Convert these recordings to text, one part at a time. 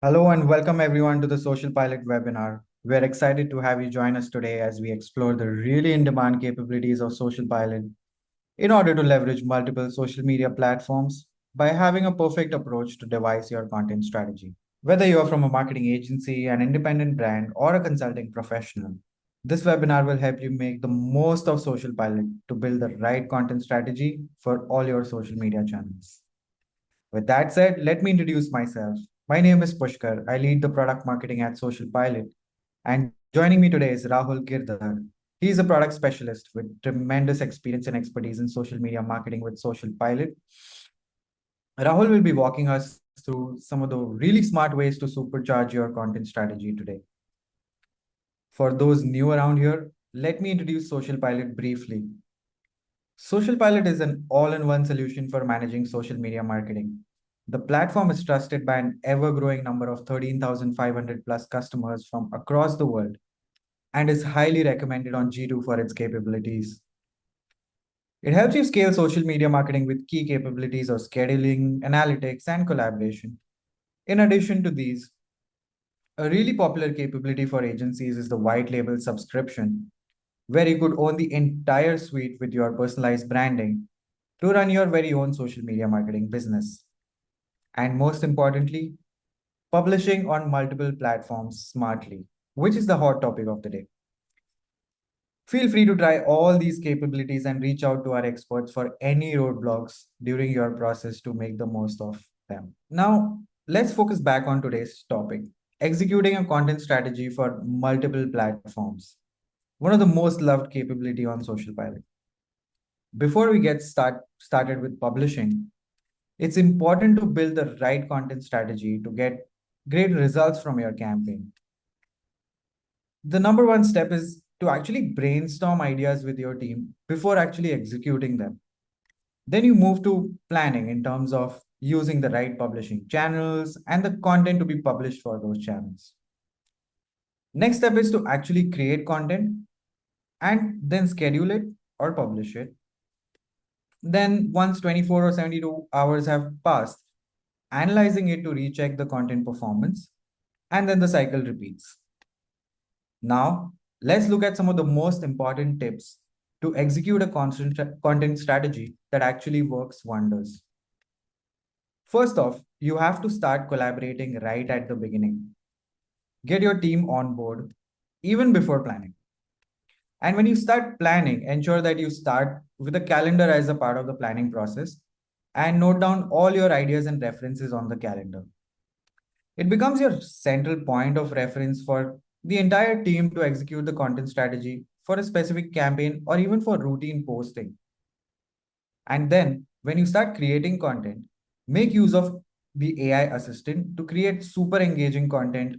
Hello and welcome everyone to the Social Pilot webinar. We're excited to have you join us today as we explore the really in-demand capabilities of Social Pilot in order to leverage multiple social media platforms by having a perfect approach to devise your content strategy. Whether you're from a marketing agency, an independent brand, or a consulting professional, this webinar will help you make the most of Social Pilot to build the right content strategy for all your social media channels. With that said, let me introduce myself. My name is Pushkar. I lead the product marketing at SocialPilot. And joining me today is Rahul Girdhar. He is a product specialist with tremendous experience and expertise in social media marketing with SocialPilot. Rahul will be walking us through some of the really smart ways to supercharge your content strategy today. For those new around here, let me introduce SocialPilot briefly. SocialPilot is an all-in-one solution for managing social media marketing. The platform is trusted by an ever-growing number of 13,500 plus customers from across the world and is highly recommended on G2 for its capabilities. It helps you scale social media marketing with key capabilities of scheduling, analytics, and collaboration. In addition to these, a really popular capability for agencies is the white label subscription, where you could own the entire suite with your personalized branding to run your very own social media marketing business. And most importantly, publishing on multiple platforms smartly, which is the hot topic of the day. Feel free to try all these capabilities and reach out to our experts for any roadblocks during your process to make the most of them. Now, let's focus back on today's topic, executing a content strategy for multiple platforms. One of the most loved capability on Social Pilot. Before we get started with publishing, it's important to build the right content strategy to get great results from your campaign. The number one step is to actually brainstorm ideas with your team before actually executing them. Then you move to planning in terms of using the right publishing channels and the content to be published for those channels. Next step is to actually create content and then schedule it or publish it. Then, once 24 or 72 hours have passed, analyzing it to recheck the content performance, and then the cycle repeats. Now, let's look at some of the most important tips to execute a content strategy that actually works wonders. First off, you have to start collaborating right at the beginning. Get your team on board even before planning. And when you start planning, ensure that you start with a calendar as a part of the planning process and note down all your ideas and references on the calendar. It becomes your central point of reference for the entire team to execute the content strategy for a specific campaign or even for routine posting. And then, when you start creating content, make use of the AI assistant to create super engaging content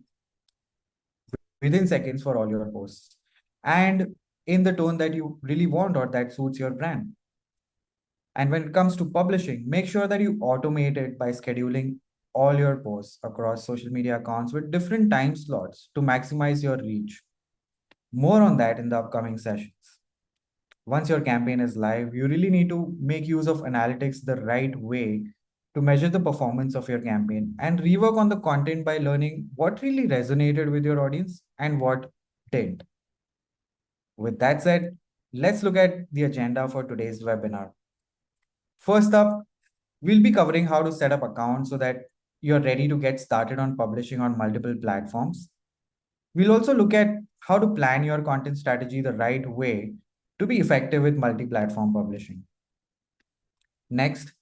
within seconds for all your posts and in the tone that you really want or that suits your brand. And when it comes to publishing, make sure that you automate it by scheduling all your posts across social media accounts with different time slots to maximize your reach. More on that in the upcoming sessions. Once your campaign is live, you really need to make use of analytics the right way to measure the performance of your campaign and rework on the content by learning what really resonated with your audience and what didn't. With that said, let's look at the agenda for today's webinar. First up, we'll be covering how to set up accounts so that you're ready to get started on publishing on multiple platforms. We'll also look at how to plan your content strategy the right way to be effective with multi-platform publishing. Next,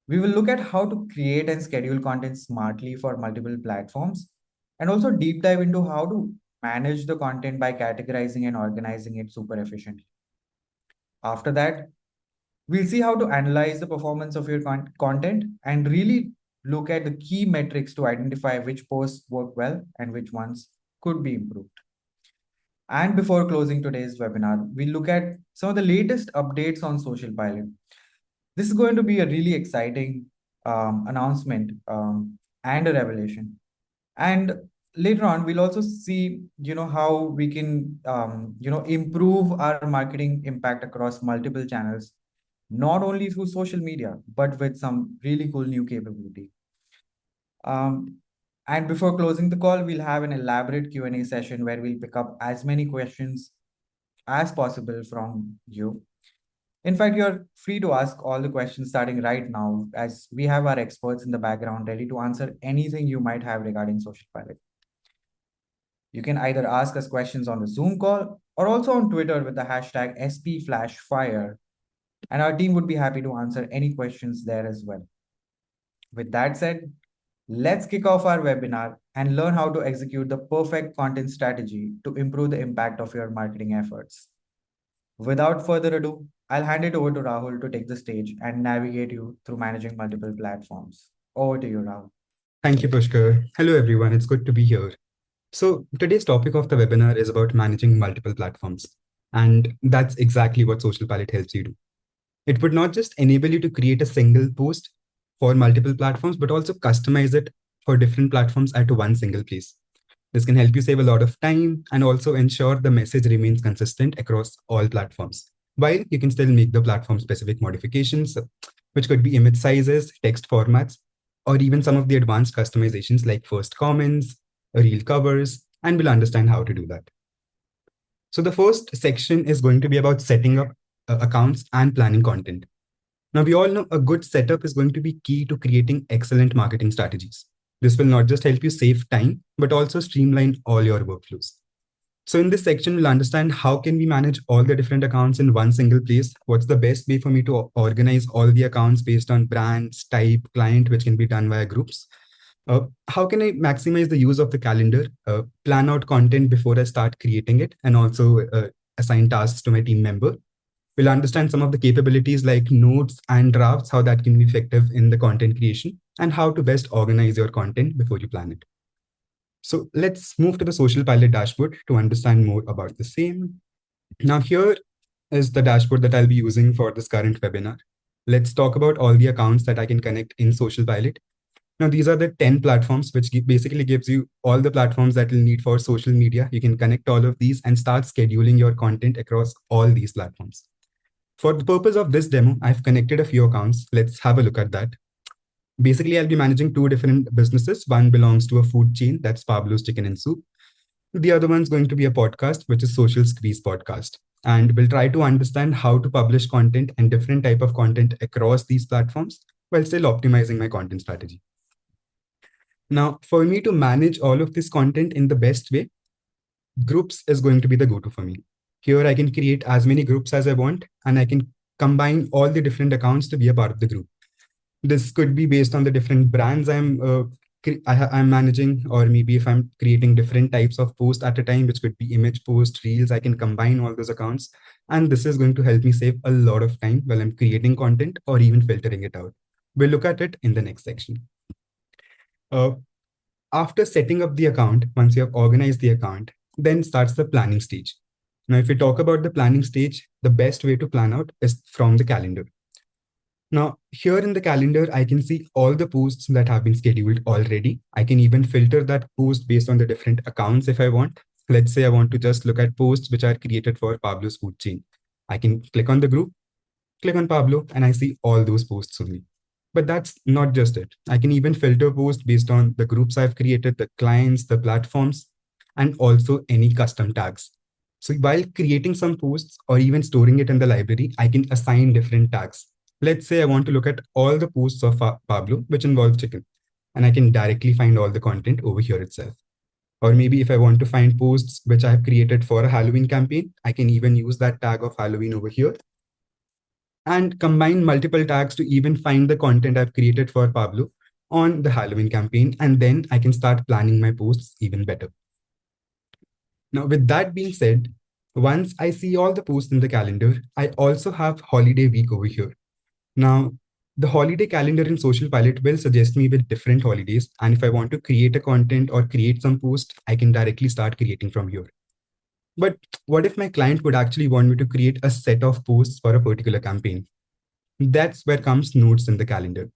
we will look at how to create and schedule content smartly for multiple platforms and also deep dive into how to manage the content by categorizing and organizing it super efficiently. After that, we'll see how to analyze the performance of your content and really look at the key metrics to identify which posts work well and which ones could be improved. And before closing today's webinar, we'll look at some of the latest updates on SocialPilot. This is going to be a really exciting announcement and a revelation. And later on, we'll also see, how we can, improve our marketing impact across multiple channels, not only through social media, but with some really cool new capability. Um, And before closing the call, we'll have an elaborate Q&A session where we'll pick up as many questions as possible from you. In fact, you're free to ask all the questions starting right now, as we have our experts in the background ready to answer anything you might have regarding Social Pilot. You can either ask us questions on the Zoom call or also on Twitter with the hashtag SPFlashFire, and our team would be happy to answer any questions there as well. With that said, let's kick off our webinar and learn how to execute the perfect content strategy to improve the impact of your marketing efforts. Without further ado, I'll hand it over to Rahul to take the stage and navigate you through managing multiple platforms. Over to you, Rahul. Thank you, Pushkar. Hello, everyone. It's good to be here. So, today's topic of the webinar is about managing multiple platforms. And that's exactly what SocialPilot helps you do. It would not just enable you to create a single post for multiple platforms, but also customize it for different platforms at one single place. This can help you save a lot of time and also ensure the message remains consistent across all platforms. While you can still make the platform specific modifications, which could be image sizes, text formats, or even some of the advanced customizations like first comments, reel covers, and we'll understand how to do that. So the first section is going to be about setting up accounts and planning content. Now, we all know a good setup is going to be key to creating excellent marketing strategies. This will not just help you save time, but also streamline all your workflows. So in this section, we'll understand how can we manage all the different accounts in one single place. What's the best way for me to organize all the accounts based on brands, type, client, which can be done via groups. How can I maximize the use of the calendar, plan out content before I start creating it, and also assign tasks to my team member. We'll understand some of the capabilities like notes and drafts, how that can be effective in the content creation, and how to best organize your content before you plan it. So let's move to the SocialPilot dashboard to understand more about the same. Now here is the dashboard that I'll be using for this current webinar. Let's talk about all the accounts that I can connect in SocialPilot. Now, these are the 10 platforms, which basically gives you all the platforms that you'll need for social media. You can connect all of these and start scheduling your content across all these platforms. For the purpose of this demo, I've connected a few accounts. Let's have a look at that. Basically, I'll be managing two different businesses. One belongs to a food chain, that's Pablo's Chicken and Soup. The other one's going to be a podcast, which is Social Squeeze Podcast. And we'll try to understand how to publish content and different type of content across these platforms while still optimizing my content strategy. Now, for me to manage all of this content in the best way, groups is going to be the go-to for me. Here, I can create as many groups as I want, and I can combine all the different accounts to be a part of the group. This could be based on the different brands I'm managing, or maybe if I'm creating different types of posts at a time, which could be image posts, reels, I can combine all those accounts. And this is going to help me save a lot of time while I'm creating content or even filtering it out. We'll look at it in the next section. After setting up the account, once you have organized the account, then starts the planning stage. Now, if we talk about the planning stage, the best way to plan out is from the calendar. Now, here in the calendar, I can see all the posts that have been scheduled already. I can even filter that post based on the different accounts if I want. Let's say I want to just look at posts which are created for Pablo's food chain. I can click on the group, click on Pablo, and I see all those posts only. But that's not just it. I can even filter posts based on the groups I've created, the clients, the platforms, and also any custom tags. So while creating some posts or even storing it in the library, I can assign different tags. Let's say I want to look at all the posts of Pablo, which involve chicken, and I can directly find all the content over here itself. Or maybe if I want to find posts which I have created for a Halloween campaign, I can even use that tag of Halloween over here and combine multiple tags to even find the content I've created for Pablo on the Halloween campaign. And then I can start planning my posts even better. Now, with that being said, once I see all the posts in the calendar, I also have holiday week over here. Now, the holiday calendar in SocialPilot will suggest me with different holidays. And if I want to create a content or create some post, I can directly start creating from here. But what if my client would actually want me to create a set of posts for a particular campaign? That's where comes notes in the calendar.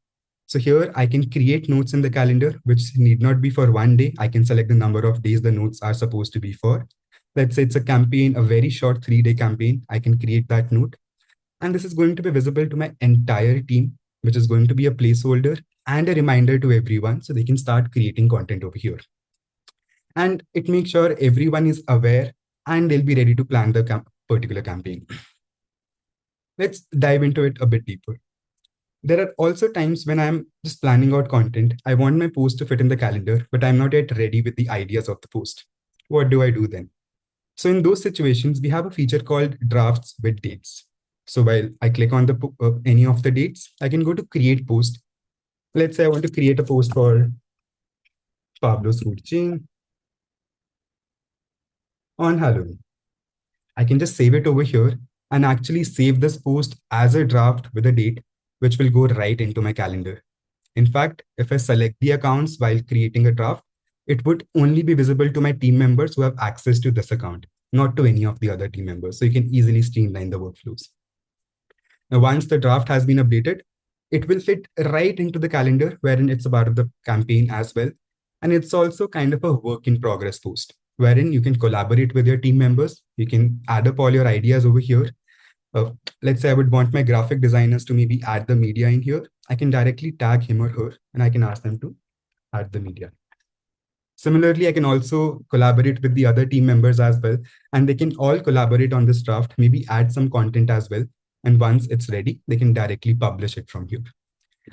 So here I can create notes in the calendar, which need not be for one day. I can select the number of days the notes are supposed to be for. Let's say it's a campaign, a very short 3-day campaign. I can create that note. And this is going to be visible to my entire team, which is going to be a placeholder and a reminder to everyone so they can start creating content over here. And it makes sure everyone is aware and they'll be ready to plan the particular campaign. Let's dive into it a bit deeper. There are also times when I'm just planning out content. I want my post to fit in the calendar, but I'm not yet ready with the ideas of the post. What do I do then? So in those situations, we have a feature called drafts with dates. So while I click on any of the dates, I can go to create post. Let's say I want to create a post for Pablo's food chain on Halloween. I can just save it over here and actually save this post as a draft with a date, which will go right into my calendar. In fact, if I select the accounts while creating a draft, it would only be visible to my team members who have access to this account, not to any of the other team members. So you can easily streamline the workflows. Now, once the draft has been updated, it will fit right into the calendar wherein it's a part of the campaign as well. And it's also kind of a work in progress post wherein you can collaborate with your team members. You can add up all your ideas over here. Let's say I would want my graphic designers to maybe add the media in here. I can directly tag him or her and I can ask them to add the media. Similarly, I can also collaborate with the other team members as well, and they can all collaborate on this draft, maybe add some content as well. And once it's ready, they can directly publish it from here.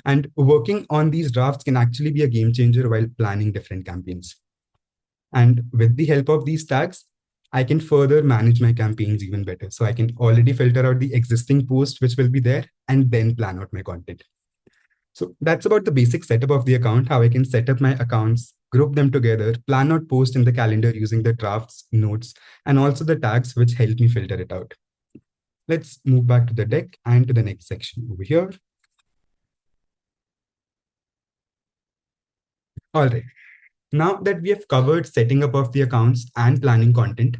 And working on these drafts can actually be a game changer while planning different campaigns. And with the help of these tags, I can further manage my campaigns even better. So I can already filter out the existing posts which will be there and then plan out my content. So that's about the basic setup of the account, how I can set up my accounts, group them together, plan out posts in the calendar using the drafts, notes, and also the tags which help me filter it out. Let's move back to the deck and to the next section over here. All right. Now that we have covered setting up of the accounts and planning content,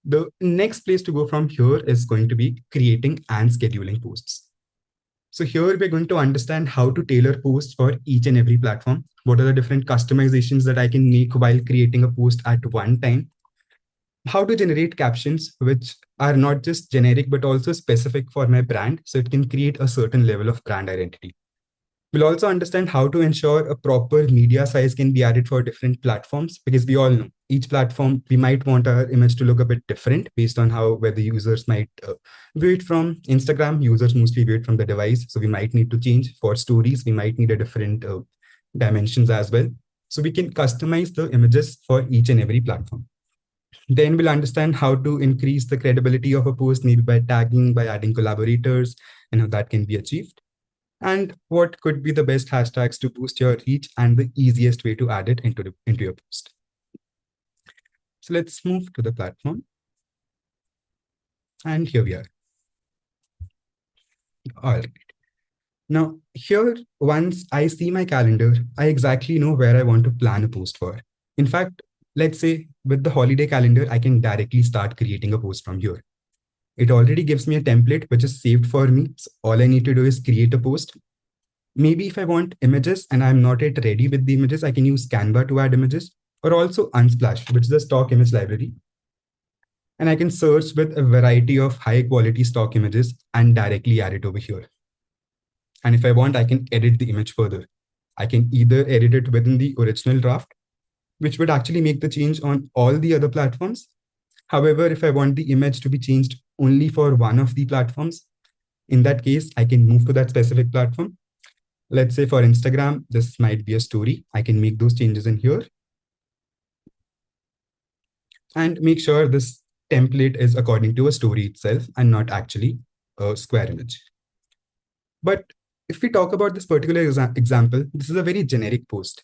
the next place to go from here is going to be creating and scheduling posts. So here we're going to understand how to tailor posts for each and every platform. What are the different customizations that I can make while creating a post at one time? How to generate captions, which are not just generic, but also specific for my brand. So it can create a certain level of brand identity. We'll also understand how to ensure a proper media size can be added for different platforms, because we all know each platform, we might want our image to look a bit different based on how where the users might view it from. Instagram users mostly view it from the device. So we might need to change. For stories, we might need a different dimensions as well. So we can customize the images for each and every platform. Then we'll understand how to increase the credibility of a post, maybe by tagging, by adding collaborators, and how that can be achieved. And what could be the best hashtags to boost your reach and the easiest way to add it into your post. So let's move to the platform. And here we are. All right. Now here, once I see my calendar, I exactly know where I want to plan a post for. In fact, let's say with the holiday calendar, I can directly start creating a post from here. It already gives me a template which is saved for me. So all I need to do is create a post. Maybe if I want images and I'm not yet ready with the images, I can use Canva to add images, or also Unsplash, which is a stock image library. And I can search with a variety of high quality stock images and directly add it over here. And if I want, I can edit the image further. I can either edit it within the original draft, which would actually make the change on all the other platforms. However, if I want the image to be changed only for one of the platforms, in that case, I can move to that specific platform. Let's say for Instagram, this might be a story. I can make those changes in here and make sure this template is according to a story itself and not actually a square image. But if we talk about this particular example, this is a very generic post.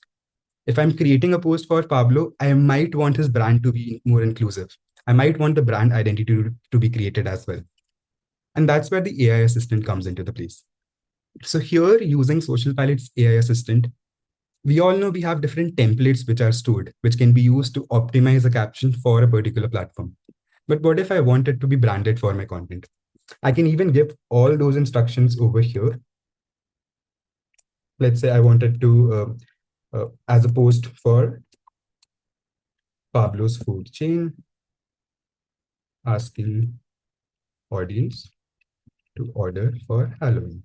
If I'm creating a post for Pablo, I might want his brand to be more inclusive. I might want the brand identity to be created as well. And that's where the AI assistant comes into the place. So here, using SocialPilot's AI assistant, we all know we have different templates which are stored, which can be used to optimize a caption for a particular platform. But what if I want it to be branded for my content? I can even give all those instructions over here. Let's say I wanted to, as a post for Pablo's food chain, asking audience to order for Halloween.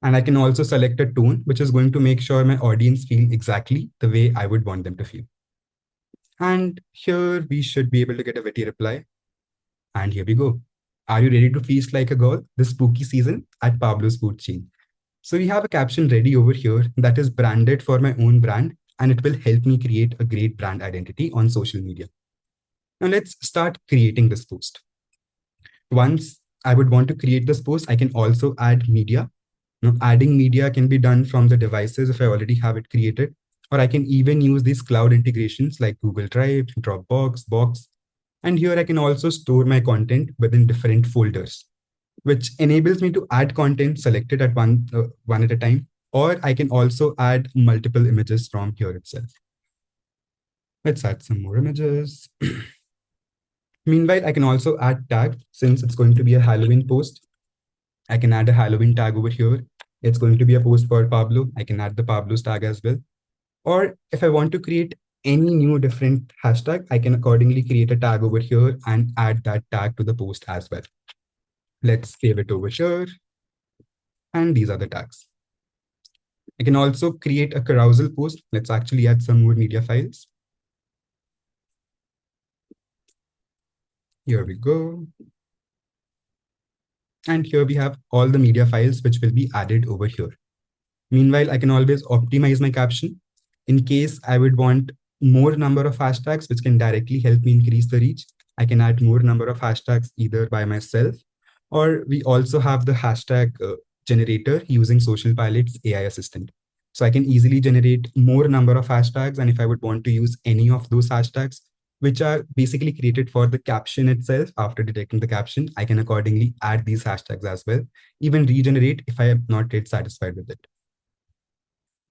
And I can also select a tone, which is going to make sure my audience feel exactly the way I would want them to feel. And here we should be able to get a witty reply. And here we go. Are you ready to feast like a girl this spooky season at Pablo's Food Chain? So we have a caption ready over here that is branded for my own brand, and it will help me create a great brand identity on social media. Now let's start creating this post. Once I would want to create this post, I can also add media. Now, adding media can be done from the devices if I already have it created, or I can even use these cloud integrations like Google Drive, Dropbox, Box. And here I can also store my content within different folders, which enables me to add content selected at one at a time, or I can also add multiple images from here itself. Let's add some more images. Meanwhile, I can also add tag since it's going to be a Halloween post. I can add a Halloween tag over here. It's going to be a post for Pablo. I can add the Pablo's tag as well. Or if I want to create any new different hashtag, I can accordingly create a tag over here and add that tag to the post as well. Let's save it over here. And these are the tags. I can also create a carousel post. Let's actually add some more media files. Here we go. And here we have all the media files which will be added over here. Meanwhile, I can always optimize my caption in case I would want more number of hashtags, which can directly help me increase the reach. I can add more number of hashtags either by myself, or we also have the hashtag generator using SocialPilot's AI assistant. So I can easily generate more number of hashtags. And if I would want to use any of those hashtags, which are basically created for the caption itself, after detecting the caption, I can accordingly add these hashtags as well, even regenerate if I am not yet satisfied with it.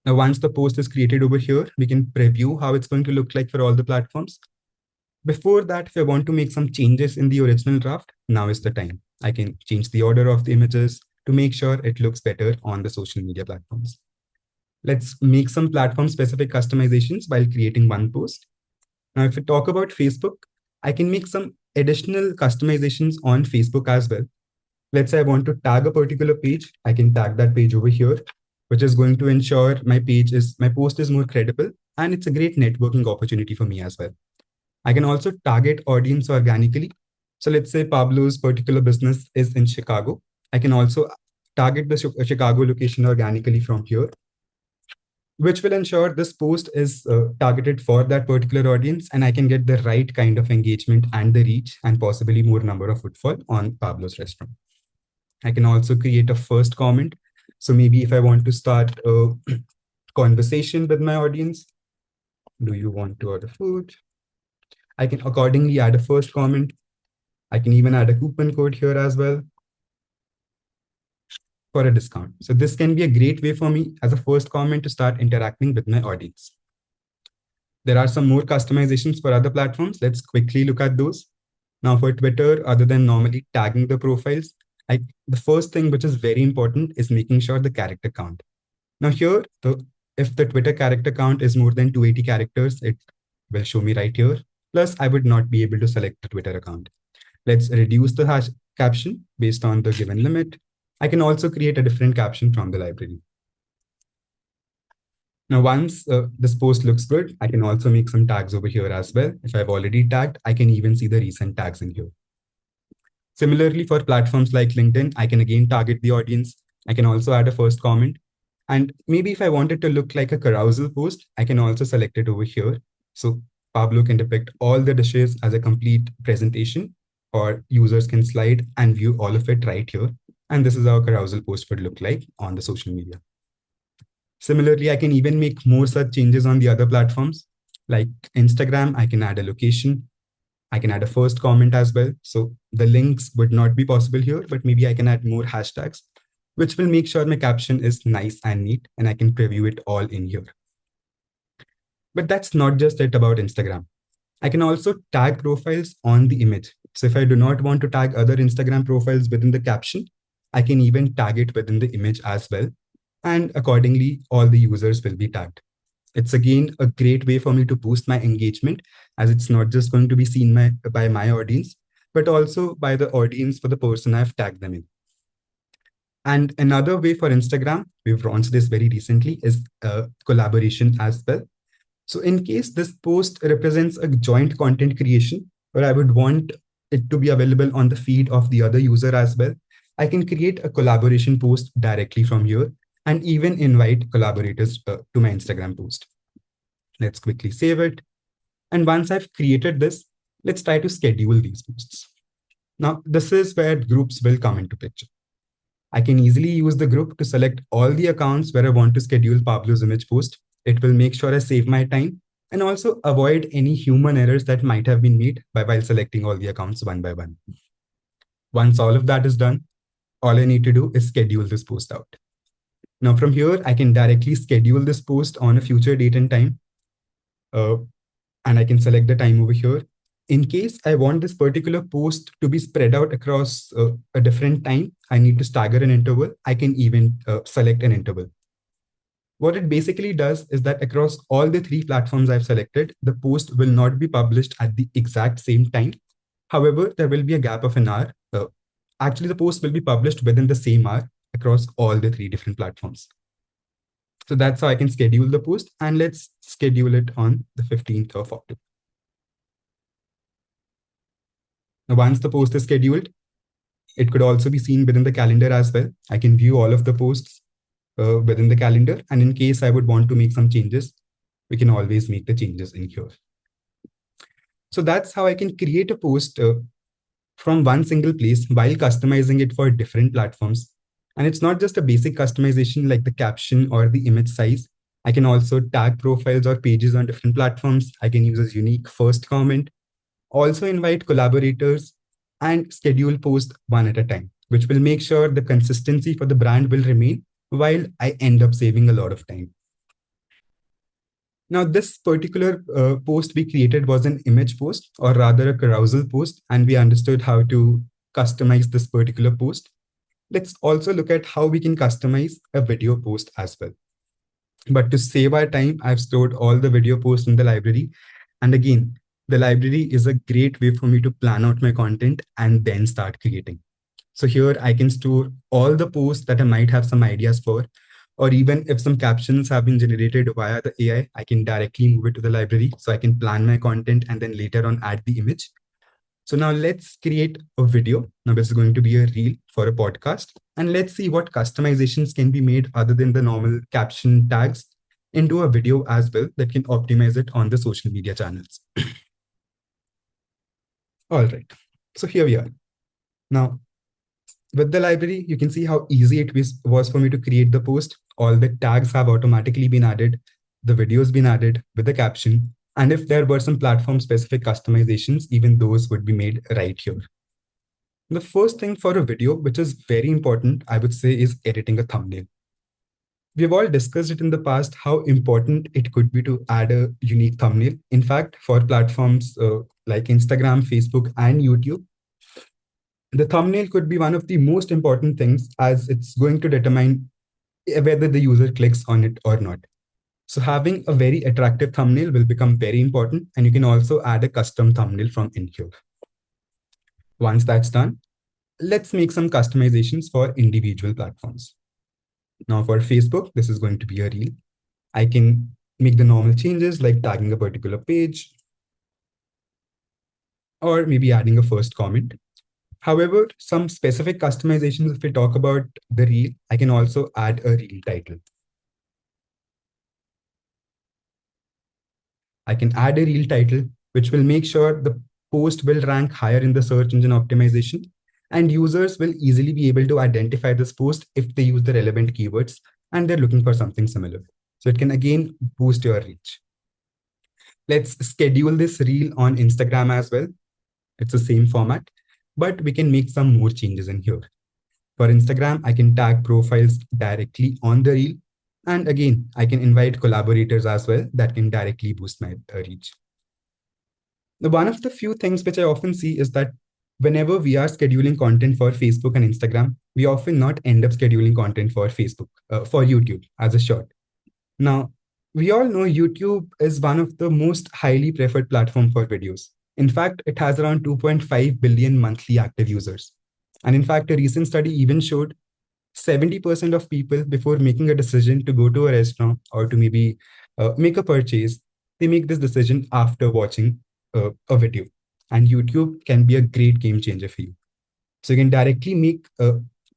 Now, once the post is created over here, we can preview how it's going to look like for all the platforms. Before that, if I want to make some changes in the original draft, now is the time. I can change the order of the images to make sure it looks better on the social media platforms. Let's make some platform-specific customizations while creating one post. Now, if we talk about Facebook, I can make some additional customizations on Facebook as well. Let's say I want to tag a particular page. I can tag that page over here, which is going to ensure my post is more credible, and it's a great networking opportunity for me as well. I can also target audience organically. So let's say Pablo's particular business is in Chicago. I can also target the Chicago location organically from here, which will ensure this post is targeted for that particular audience, and I can get the right kind of engagement and the reach and possibly more number of footfall on Pablo's restaurant. I can also create a first comment. So maybe if I want to start a conversation with my audience, do you want to order food? I can accordingly add a first comment. I can even add a coupon code here as well for a discount. So this can be a great way for me as a first comment to start interacting with my audience. There are some more customizations for other platforms. Let's quickly look at those. Now for Twitter, other than normally tagging the profiles, the first thing which is very important is making sure the character count. Now here, if the Twitter character count is more than 280 characters, it will show me right here. Plus, I would not be able to select the Twitter account. Let's reduce the hash caption based on the given limit. I can also create a different caption from the library. Now, once this post looks good, I can also make some tags over here as well. If I've already tagged, I can even see the recent tags in here. Similarly, for platforms like LinkedIn, I can again target the audience. I can also add a first comment. And maybe if I want it to look like a carousel post, I can also select it over here. So Pablo can depict all the dishes as a complete presentation, or users can slide and view all of it right here. And this is how a carousel post would look like on the social media. Similarly, I can even make more such changes on the other platforms. Like Instagram, I can add a location. I can add a first comment as well. So the links would not be possible here, but maybe I can add more hashtags, which will make sure my caption is nice and neat, and I can preview it all in here. But that's not just it about Instagram. I can also tag profiles on the image. So if I do not want to tag other Instagram profiles within the caption, I can even tag it within the image as well. And accordingly, all the users will be tagged. It's again a great way for me to boost my engagement, as it's not just going to be seen by my audience, but also by the audience for the person I've tagged them in. And another way for Instagram, we've launched this very recently, is collaboration as well. So in case this post represents a joint content creation, or I would want it to be available on the feed of the other user as well, I can create a collaboration post directly from here and even invite collaborators to my Instagram post. Let's quickly save it. And once I've created this, let's try to schedule these posts. Now, this is where groups will come into picture. I can easily use the group to select all the accounts where I want to schedule Pablo's image post. It will make sure I save my time and also avoid any human errors that might have been made while selecting all the accounts one by one. Once all of that is done, all I need to do is schedule this post out. Now from here, I can directly schedule this post on a future date and time. And I can select the time over here. In case I want this particular post to be spread out across a different time, I need to stagger an interval. I can even select an interval. What it basically does is that across all the 3 platforms I've selected, the post will not be published at the exact same time. However, there will be a gap of an hour. Actually, the post will be published within the same hour across all the 3 different platforms. So that's how I can schedule the post, and let's schedule it on the 15th of October. Now, once the post is scheduled, it could also be seen within the calendar as well. I can view all of the posts within the calendar. And in case I would want to make some changes, we can always make the changes in here. So that's how I can create a post from one single place while customizing it for different platforms. And it's not just a basic customization like the caption or the image size. I can also tag profiles or pages on different platforms. I can use a unique first comment, also invite collaborators, and schedule posts one at a time, which will make sure the consistency for the brand will remain while I end up saving a lot of time. Now, this particular post we created was an image post, or rather a carousel post, and we understood how to customize this particular post. Let's also look at how we can customize a video post as well. But to save our time, I've stored all the video posts in the library. And again, the library is a great way for me to plan out my content and then start creating. So here I can store all the posts that I might have some ideas for, or even if some captions have been generated via the AI, I can directly move it to the library so I can plan my content and then later on add the image. So now let's create a video. Now this is going to be a reel for a podcast. And let's see what customizations can be made other than the normal caption tags into a video as well that can optimize it on the social media channels. All right, so here we are. Now, with the library, you can see how easy it was for me to create the post. All the tags have automatically been added. The video's been added with the caption. And if there were some platform-specific customizations, even those would be made right here. The first thing for a video, which is very important, I would say, is editing a thumbnail. We've all discussed it in the past, how important it could be to add a unique thumbnail. In fact, for platforms like Instagram, Facebook, and YouTube, the thumbnail could be one of the most important things, as it's going to determine whether the user clicks on it or not. So having a very attractive thumbnail will become very important, and you can also add a custom thumbnail from in here. Once that's done, let's make some customizations for individual platforms. Now for Facebook, this is going to be a reel. I can make the normal changes like tagging a particular page or maybe adding a first comment. However, some specific customizations, if we talk about the reel, I can also add a reel title. I can add a reel title, which will make sure the post will rank higher in the search engine optimization, and users will easily be able to identify this post if they use the relevant keywords and they're looking for something similar. So it can again boost your reach. Let's schedule this reel on Instagram as well. It's the same format, but we can make some more changes in here. For Instagram, I can tag profiles directly on the reel. And again, I can invite collaborators as well that can directly boost my reach. Now, one of the few things which I often see is that whenever we are scheduling content for Facebook and Instagram, we often not end up scheduling content for for YouTube as a short. Now, we all know YouTube is one of the most highly preferred platform for videos. In fact, it has around 2.5 billion monthly active users. And in fact, a recent study even showed 70% of people, before making a decision to go to a restaurant or to maybe make a purchase, they make this decision after watching a video. And YouTube can be a great game changer for you. So you can directly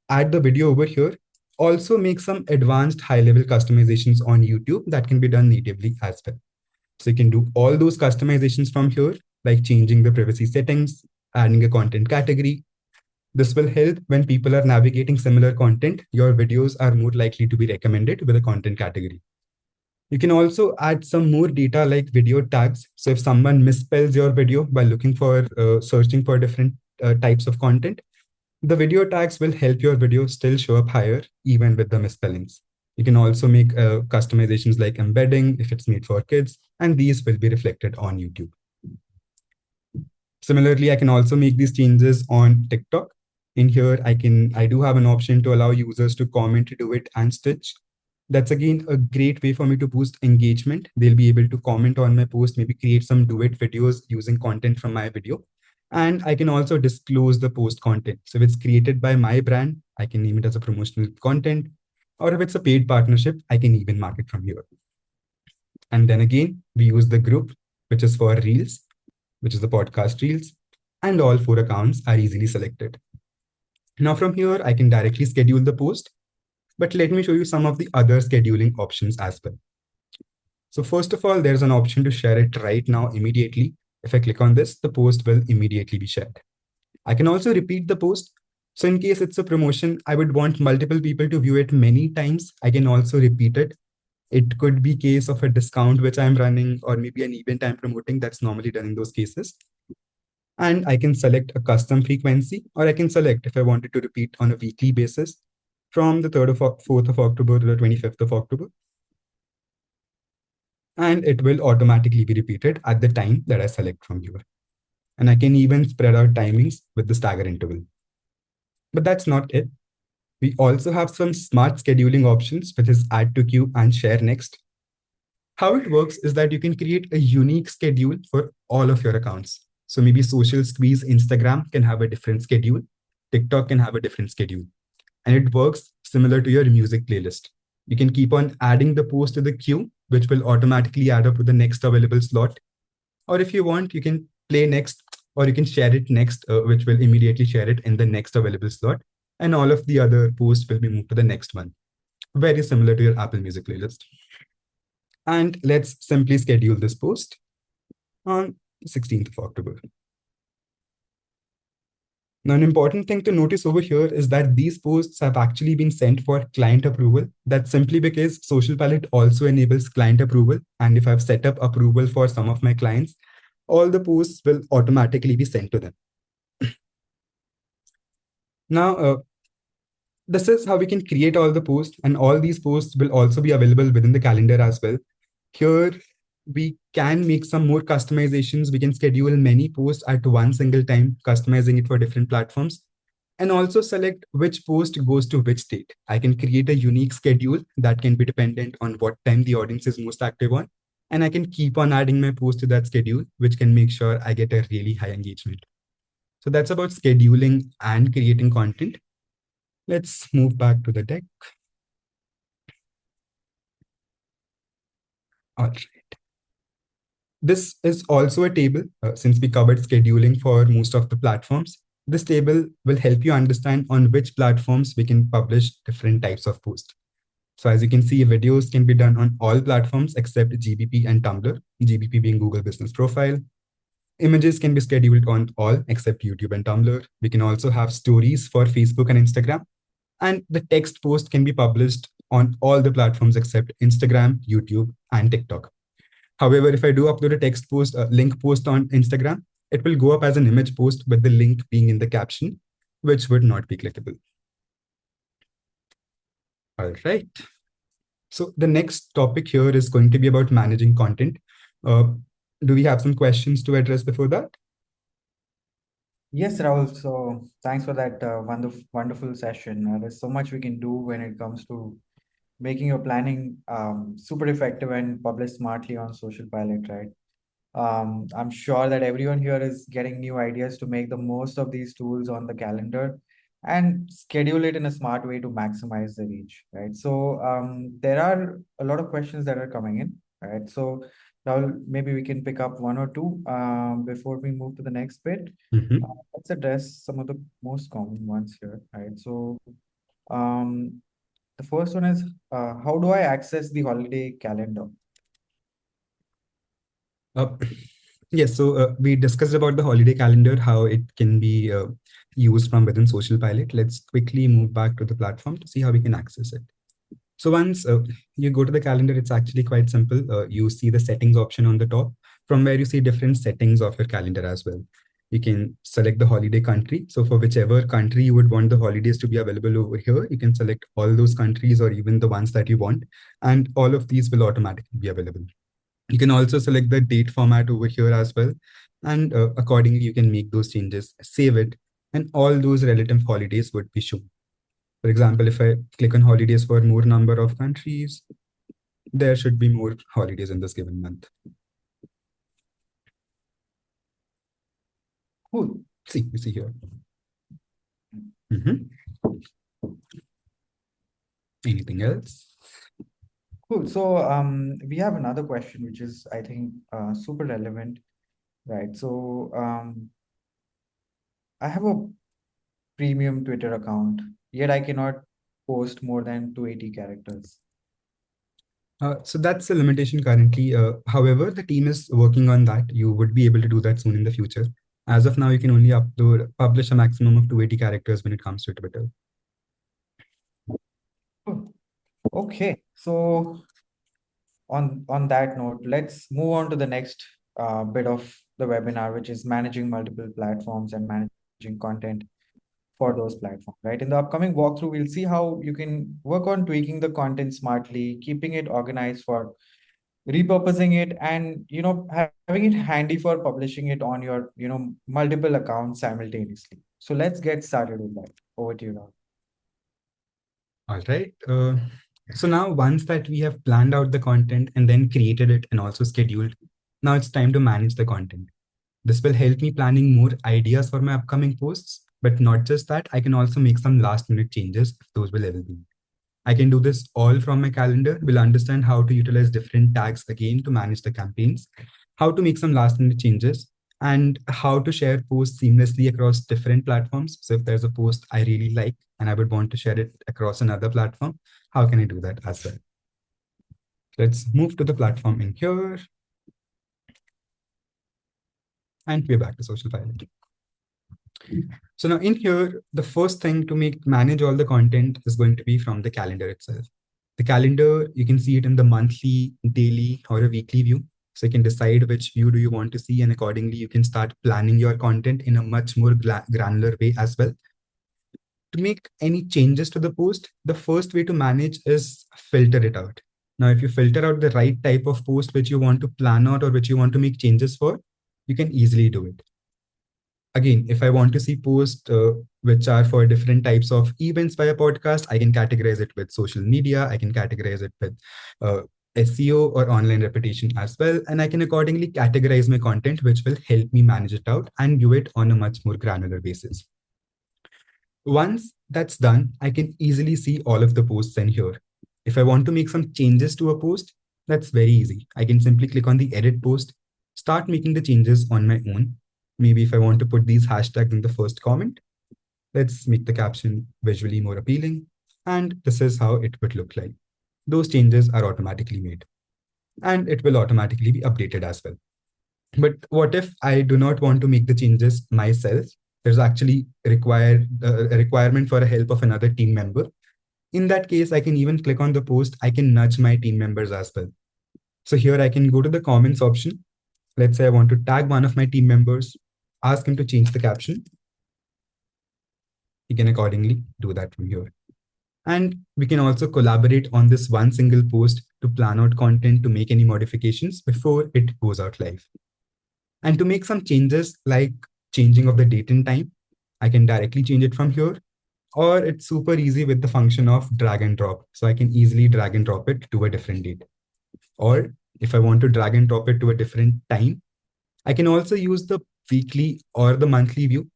add the video over here. Also make some advanced high level customizations on YouTube that can be done natively as well. So you can do all those customizations from here, like changing the privacy settings, adding a content category. This will help when people are navigating similar content. Your videos are more likely to be recommended with a content category. You can also add some more data like video tags. So if someone misspells your video by looking for searching for different types of content, the video tags will help your video still show up higher, even with the misspellings. You can also make customizations like embedding if it's made for kids, and these will be reflected on YouTube. Similarly, I can also make these changes on TikTok. In here, I do have an option to allow users to comment, do it, and stitch. That's again a great way for me to boost engagement. They'll be able to comment on my post, maybe create some do it videos using content from my video. And I can also disclose the post content. So if it's created by my brand, I can name it as a promotional content. Or if it's a paid partnership, I can even mark it from here. And then again, we use the group, which is for Reels, which is the podcast Reels. And all 4 accounts are easily selected. Now from here, I can directly schedule the post. But let me show you some of the other scheduling options as well. So first of all, there's an option to share it right now immediately. If I click on this, the post will immediately be shared. I can also repeat the post. So in case it's a promotion, I would want multiple people to view it many times. I can also repeat it. It could be case of a discount which I'm running or maybe an event I'm promoting. That's normally done in those cases. And I can select a custom frequency, or I can select if I wanted to repeat on a weekly basis from the 3rd of 4th of October to the 25th of October. And it will automatically be repeated at the time that I select from here. And I can even spread out timings with the stagger interval. But that's not it. We also have some smart scheduling options, which is add to queue and share next. How it works is that you can create a unique schedule for all of your accounts. So maybe Social Squeeze Instagram can have a different schedule. TikTok can have a different schedule. And it works similar to your music playlist. You can keep on adding the post to the queue, which will automatically add up to the next available slot. Or if you want, you can play next, or you can share it next, which will immediately share it in the next available slot. And all of the other posts will be moved to the next one. Very similar to your Apple Music playlist. And let's simply schedule this post on 16th of October. Now, an important thing to notice over here is that these posts have actually been sent for client approval. That's simply because SocialPilot also enables client approval. And if I've set up approval for some of my clients, all the posts will automatically be sent to them. Now, this is how we can create all the posts, and all these posts will also be available within the calendar as well. Here, we can make some more customizations. We can schedule many posts at one single time, customizing it for different platforms, and also select which post goes to which date. I can create a unique schedule that can be dependent on what time the audience is most active on. And I can keep on adding my post to that schedule, which can make sure I get a really high engagement. So that's about scheduling and creating content. Let's move back to the deck. All right. This is also a table, since we covered scheduling for most of the platforms. This table will help you understand on which platforms we can publish different types of posts. So as you can see, videos can be done on all platforms except GBP and Tumblr, GBP being Google Business Profile. Images can be scheduled on all except YouTube and Tumblr. We can also have stories for Facebook and Instagram. And the text post can be published on all the platforms except Instagram, YouTube, and TikTok. However, if I do upload a text post, a link post on Instagram, it will go up as an image post with the link being in the caption, which would not be clickable. All right. So the next topic here is going to be about managing content. Do we have some questions to address before that? Yes, Rahul. So thanks for that wonderful session. There's so much we can do when it comes to making your planning super effective and publish smartly on SocialPilot, right? I'm sure that everyone here is getting new ideas to make the most of these tools on the calendar. and schedule it in a smart way to maximize the reach, right? So there are a lot of questions that are coming in, right? So Rahul, maybe we can pick up one or two before we move to the next bit. Let's address some of the most common ones here, right? So um, the first one is how do I access the holiday calendar? Uh, yes, so we discussed about the holiday calendar, how it can be used from within SocialPilot. Let's quickly move back to the platform to see how we can access it. So once you go to the calendar, it's actually quite simple. You see the settings option on the top, from where you see different settings of your calendar as well. You can select the holiday country. So for whichever country you would want the holidays to be available over here, you can select all those countries or even the ones that you want, and all of these will automatically be available. You can also select the date format over here as well. And accordingly, you can make those changes, save it, and all those relative holidays would be shown. For example, if I click on holidays for more number of countries, there should be more holidays in this given month. Cool. See, you see here. Mhm. Anything else? Cool. So we have another question, which is, I think, super relevant, right? So I have a premium Twitter account, yet I cannot post more than 280 characters. So that's a limitation currently. However, the team is working on that. You would be able to do that soon in the future. As of now, you can only publish a maximum of 280 characters when it comes to Twitter. Cool. Okay, so on that note, let's move on to the next bit of the webinar, which is managing multiple platforms and managing content for those platforms, right? In the upcoming walkthrough, we'll see how you can work on tweaking the content smartly, keeping it organized for repurposing it, and having it handy for publishing it on your multiple accounts simultaneously. So let's get started with that. Over to you now. All right. So now once that we have planned out the content and then created it and also scheduled, now it's time to manage the content. This will help me planning more ideas for my upcoming posts, but not just that, I can also make some last minute changes if those will ever be. I can do this all from my calendar. We'll understand how to utilize different tags again to manage the campaigns, how to make some last minute changes, and how to share posts seamlessly across different platforms. So if there's a post I really like and I would want to share it across another platform, how can I do that as well? Let's move to the platform in here. And we're back to SocialPilot. So now in here, the first thing to manage all the content is going to be from the calendar itself. The calendar, you can see it in the monthly, daily, or a weekly view. So you can decide which view do you want to see, and accordingly, you can start planning your content in a much more granular way as well. To make any changes to the post, the first way to manage is filter it out. Now, if you filter out the right type of post which you want to plan out or which you want to make changes for, you can easily do it. Again, if I want to see posts which are for different types of events via podcast, I can categorize it with social media. I can categorize it with SEO or online reputation as well. And I can accordingly categorize my content, which will help me manage it out and view it on a much more granular basis. Once that's done, I can easily see all of the posts in here. If I want to make some changes to a post, that's very easy. I can simply click on the edit post, start making the changes on my own. Maybe if I want to put these hashtags in the first comment, let's make the caption visually more appealing. And this is how it would look like. Those changes are automatically made and it will automatically be updated as well. But what if I do not want to make the changes myself? There's actually a requirement for a help of another team member. In that case, I can even click on the post. I can nudge my team members as well. So here I can go to the comments option. Let's say I want to tag one of my team members, ask him to change the caption. He can accordingly do that from here. And we can also collaborate on this one single post to plan out content, to make any modifications before it goes out live. And to make some changes like changing of the date and time, I can directly change it from here, or it's super easy with the function of drag and drop. So I can easily drag and drop it to a different date. Or if I want to drag and drop it to a different time, I can also use the weekly or the monthly view.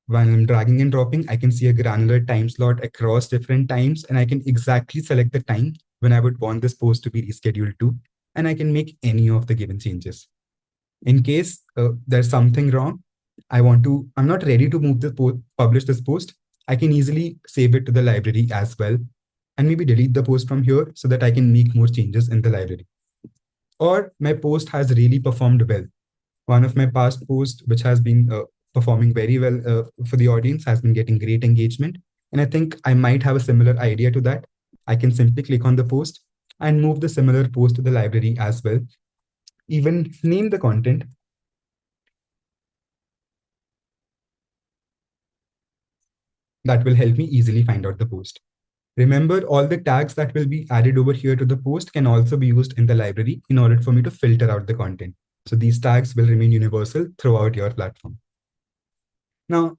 When I'm dragging and dropping, I can see a granular time slot across different times, and I can exactly select the time when I would want this post to be rescheduled to, and I can make any of the given changes. In case there's something wrong, I'm not ready to publish this post, I can easily save it to the library as well, and maybe delete the post from here so that I can make more changes in the library. Or my post has really performed well. One of my past posts, which has been performing very well for the audience, has been getting great engagement. And I think I might have a similar idea to that. I can simply click on the post and move the similar post to the library as well. Even name the content. That will help me easily find out the post. Remember, all the tags that will be added over here to the post can also be used in the library in order for me to filter out the content. So these tags will remain universal throughout your platform. Now,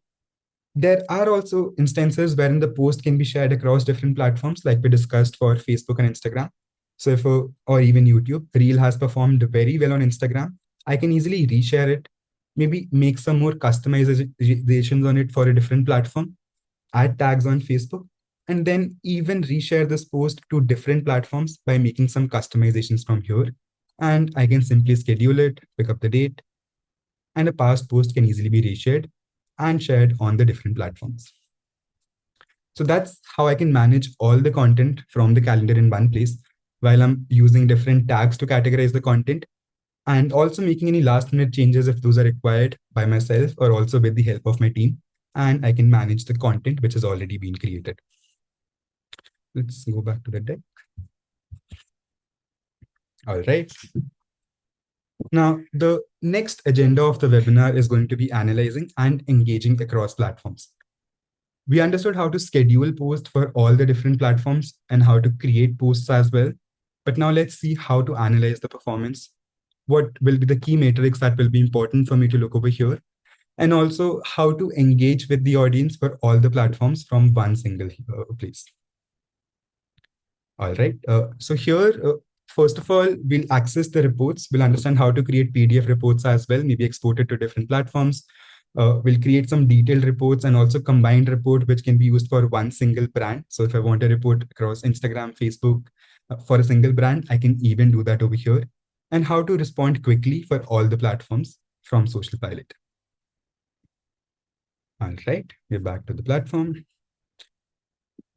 there are also instances wherein the post can be shared across different platforms, like we discussed for Facebook and Instagram. So or even YouTube, Reel has performed very well on Instagram. I can easily reshare it, maybe make some more customizations on it for a different platform, add tags on Facebook, and then even reshare this post to different platforms by making some customizations from here. And I can simply schedule it, pick up the date, and a past post can easily be reshared and shared on the different platforms. So that's how I can manage all the content from the calendar in one place while I'm using different tags to categorize the content, and also making any last minute changes if those are required by myself or also with the help of my team. And I can manage the content which has already been created. Let's go back to the deck. All right. Now, the next agenda of the webinar is going to be analyzing and engaging across platforms. We understood how to schedule posts for all the different platforms and how to create posts as well. But now let's see how to analyze the performance. What will be the key metrics that will be important for me to look over here? And also how to engage with the audience for all the platforms from one single place. All right. So here, first of all, we'll access the reports. We'll understand how to create PDF reports as well, maybe export it to different platforms. We'll create some detailed reports and also combined report, which can be used for one single brand. So if I want a report across Instagram, Facebook for a single brand, I can even do that over here. And how to respond quickly for all the platforms from SocialPilot. All right, we're back to the platform.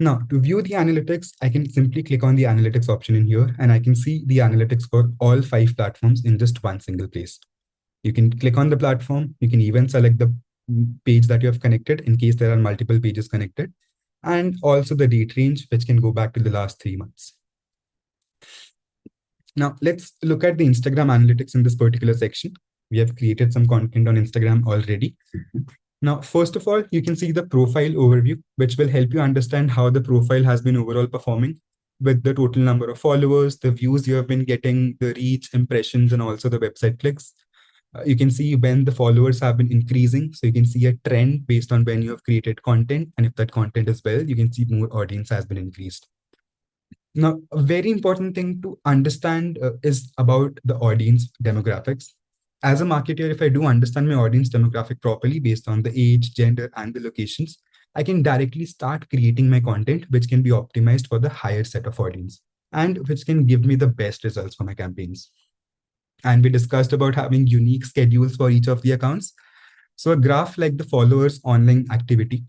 Now, to view the analytics, I can simply click on the analytics option in here, and I can see the analytics for all 5 platforms in just one single place. You can click on the platform. You can even select the page that you have connected in case there are multiple pages connected, and also the date range, which can go back to the last 3 months. Now, let's look at the Instagram analytics in this particular section. We have created some content on Instagram already. Now, first of all, you can see the profile overview, which will help you understand how the profile has been overall performing with the total number of followers, the views you have been getting, the reach, impressions, and also the website clicks. You can see when the followers have been increasing. So you can see a trend based on when you have created content. And if that content is well, you can see more audience has been increased. Now, a very important thing to understand is about the audience demographics. As a marketer, if I do understand my audience demographic properly based on the age, gender, and the locations, I can directly start creating my content, which can be optimized for the higher set of audience and which can give me the best results for my campaigns. And we discussed about having unique schedules for each of the accounts. So a graph like the followers online activity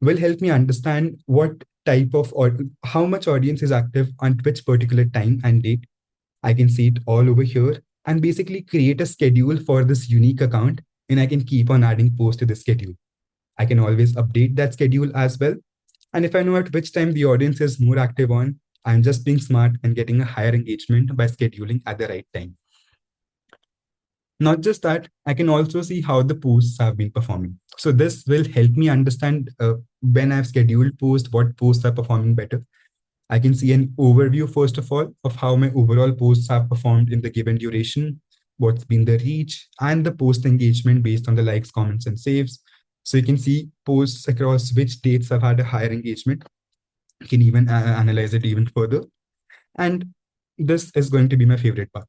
will help me understand what type of or how much audience is active on which particular time and date. I can see it all over here and basically create a schedule for this unique account, and I can keep on adding posts to the schedule. I can always update that schedule as well. And if I know at which time the audience is more active on, I'm just being smart and getting a higher engagement by scheduling at the right time. Not just that, I can also see how the posts have been performing. So this will help me understand when I've scheduled posts, what posts are performing better. I can see an overview, first of all, of how my overall posts have performed in the given duration, what's been the reach, and the post engagement based on the likes, comments, and saves. So you can see posts across which dates have had a higher engagement. You can even analyze it even further. And this is going to be my favorite part,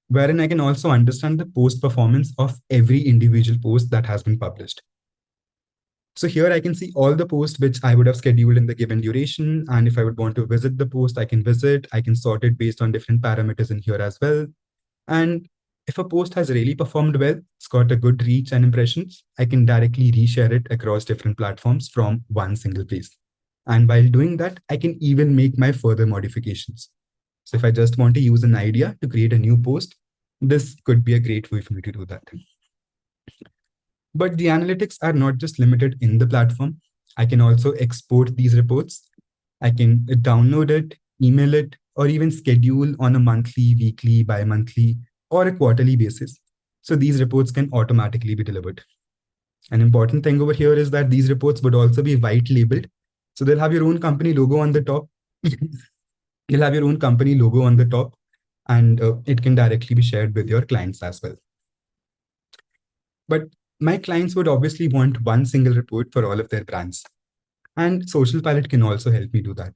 wherein I can also understand the post performance of every individual post that has been published. So here I can see all the posts which I would have scheduled in the given duration. And if I would want to visit the post, I can visit. I can sort it based on different parameters in here as well. And if a post has really performed well, it's got a good reach and impressions, I can directly reshare it across different platforms from one single place. And while doing that, I can even make my further modifications. So if I just want to use an idea to create a new post, this could be a great way for me to do that. But the analytics are not just limited in the platform. I can also export these reports. I can download it, email it, or even schedule on a monthly, weekly, bi-monthly, or a quarterly basis. So these reports can automatically be delivered. An important thing over here is that these reports would also be white labeled. So they'll have your own company logo on the top. You'll have your own company logo on the top, and it can directly be shared with your clients as well. But my clients would obviously want one single report for all of their brands. And SocialPilot can also help me do that.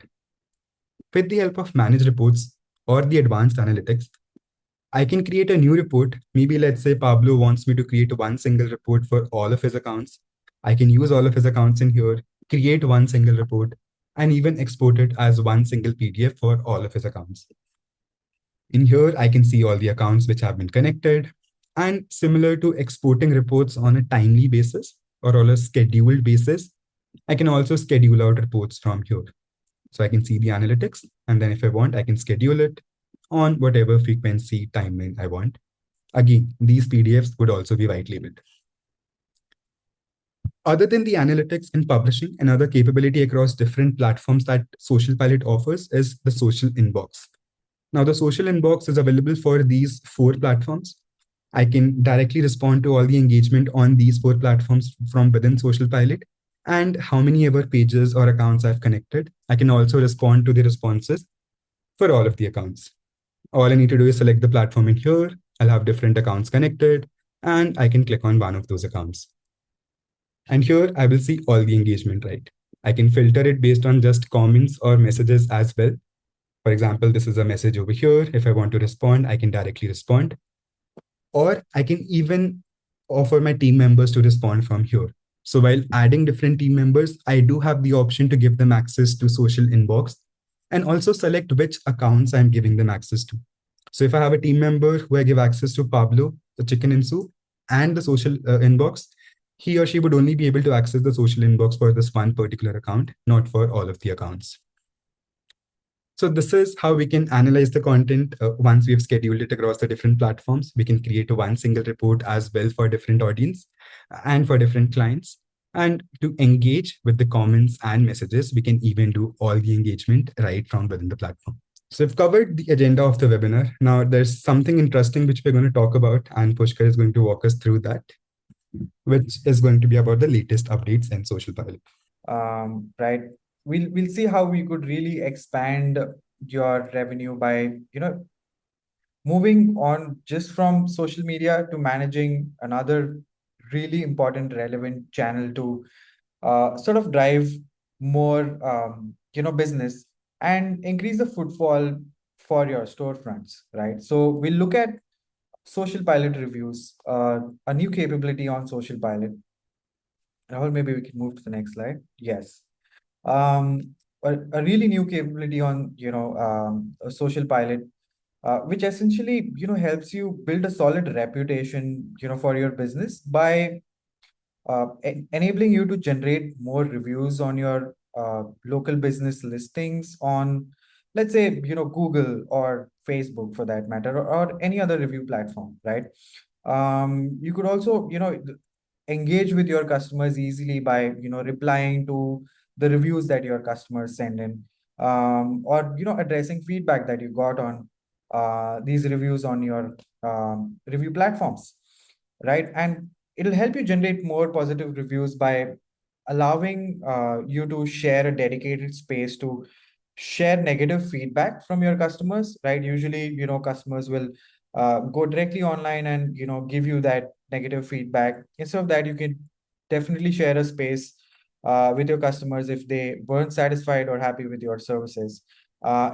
With the help of managed reports or the advanced analytics, I can create a new report. Maybe let's say Pablo wants me to create one single report for all of his accounts. I can use all of his accounts in here, create one single report, and even export it as one single PDF for all of his accounts. In here, I can see all the accounts which have been connected. And similar to exporting reports on a timely basis or on a scheduled basis, I can also schedule out reports from here. So I can see the analytics, and then if I want, I can schedule it on whatever frequency timeline I want. Again, these PDFs would also be white labeled. Other than the analytics and publishing, another capability across different platforms that SocialPilot offers is the social inbox. Now, the social inbox is available for these 4 platforms. I can directly respond to all the engagement on these 4 platforms from within SocialPilot, and how many ever pages or accounts I've connected. I can also respond to the responses for all of the accounts. All I need to do is select the platform in here. I'll have different accounts connected, and I can click on one of those accounts. And here I will see all the engagement, right? I can filter it based on just comments or messages as well. For example, this is a message over here. If I want to respond, I can directly respond. Or I can even offer my team members to respond from here. So while adding different team members, I do have the option to give them access to social inbox and also select which accounts I'm giving them access to. So if I have a team member who I give access to Pablo, the chicken and soup, and the social inbox, he or she would only be able to access the social inbox for this one particular account, not for all of the accounts. So this is how we can analyze the content once we have scheduled it across the different platforms. We can create one single report as well for different audience and for different clients. And to engage with the comments and messages, we can even do all the engagement right from within the platform. So I've covered the agenda of the webinar. Now there's something interesting which we're going to talk about, and Pushkar is going to walk us through that, which is going to be about the latest updates in SocialPilot. Right. We'll see how we could really expand your revenue by, moving on just from social media to managing another really important relevant channel to sort of drive more business and increase the footfall for your storefronts, right? So we'll look at social pilot reviews, a new capability on social pilot. Rahul, maybe we can move to the next slide. Yes. um, a really new capability on a social pilot, which essentially helps you build a solid reputation for your business by enabling you to generate more reviews on your local business listings on, let's say, Google or Facebook for that matter, or any other review platform, right? You could also engage with your customers easily by replying to the reviews that your customers send in, or addressing feedback that you got on these reviews on your review platforms, right? And it'll help you generate more positive reviews by allowing you to share a dedicated space to share negative feedback from your customers, right? Usually customers will go directly online and give you that negative feedback. Instead of that, you can definitely share a space with your customers if they weren't satisfied or happy with your services,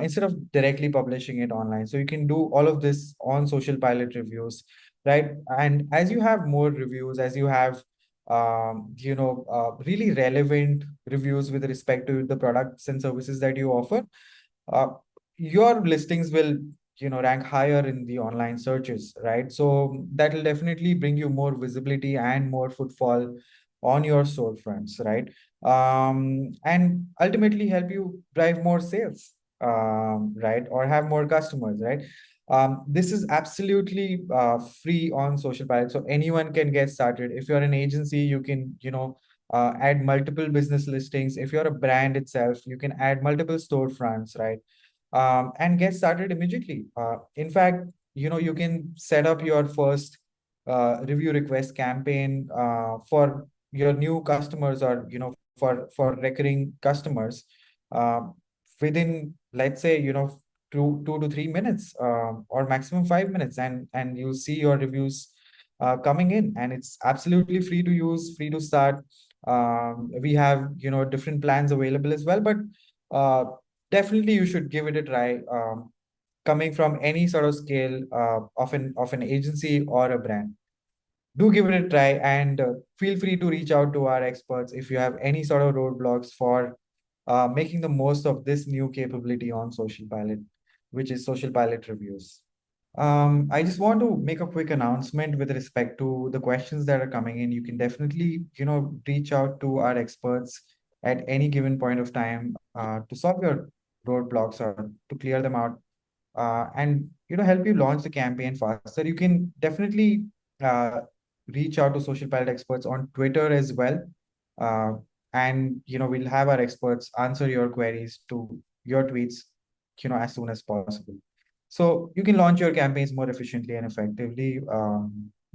instead of directly publishing it online. So you can do all of this on social pilot reviews, right? And as you have more reviews, as you have really relevant reviews with respect to the products and services that you offer, uh, your listings will rank higher in the online searches, right? So that will definitely bring you more visibility and more footfall on your storefronts, right? And ultimately help you drive more sales, right? Or have more customers, right? This is absolutely free on SocialPilot, so anyone can get started. If you're an agency, you can add multiple business listings. If you're a brand itself, you can add multiple storefronts, right? And get started immediately. In fact, you can set up your first review request campaign for your new customers, or for recurring customers, uh, within, let's say, 2 to 3 minutes, or maximum 5 minutes, and you'll see your reviews coming in, and it's absolutely free to use, free to start. We have different plans available as well, but uh, definitely you should give it a try, coming from any sort of scale, of an agency or a brand. Do give it a try, and feel free to reach out to our experts if you have any sort of roadblocks for making the most of this new capability on SocialPilot, which is SocialPilot reviews. I just want to make a quick announcement with respect to the questions that are coming in. You can definitely, reach out to our experts at any given point of time to solve your roadblocks or to clear them out, and help you launch the campaign faster. You can definitely uh, reach out to SocialPilot experts on Twitter as well, uh, and we'll have our experts answer your queries to your tweets, as soon as possible. So you can launch your campaigns more efficiently and effectively,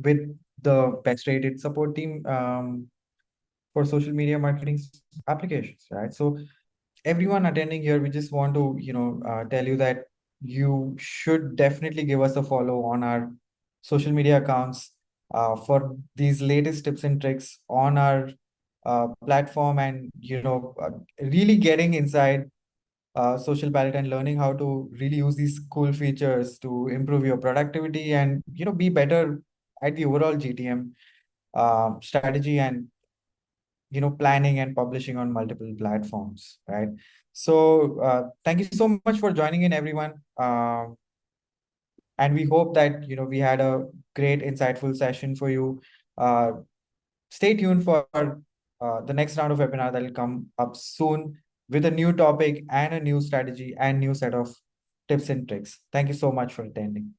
with the best rated support team, for social media marketing applications, right? So everyone attending here, we just want to tell you that you should definitely give us a follow on our social media accounts for these latest tips and tricks on our platform, and really getting inside SocialPilot and learning how to really use these cool features to improve your productivity and be better at the overall GTM strategy, and planning and publishing on multiple platforms, right? So thank you so much for joining in, everyone. And we hope that we had a great insightful session for you. uh, Stay tuned for the next round of webinar that will come up soon, with a new topic and a new strategy and new set of tips and tricks. Thank you so much for attending.